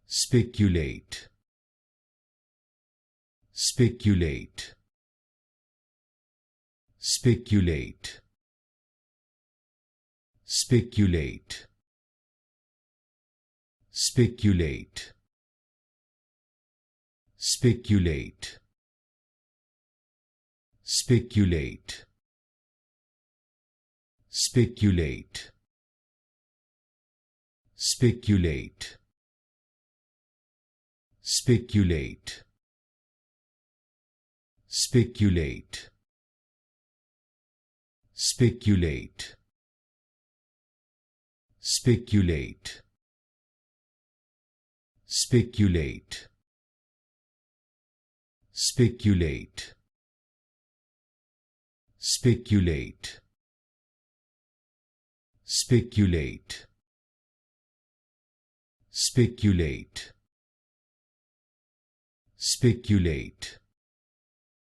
Speculate. Speculate. Speculate. Speculate. Speculate. Speculate. Speculate. Speculate. Speculate. Speculate. Speculate. Speculate. Speculate. Speculate. Speculate. Speculate. Speculate. Speculate. Speculate.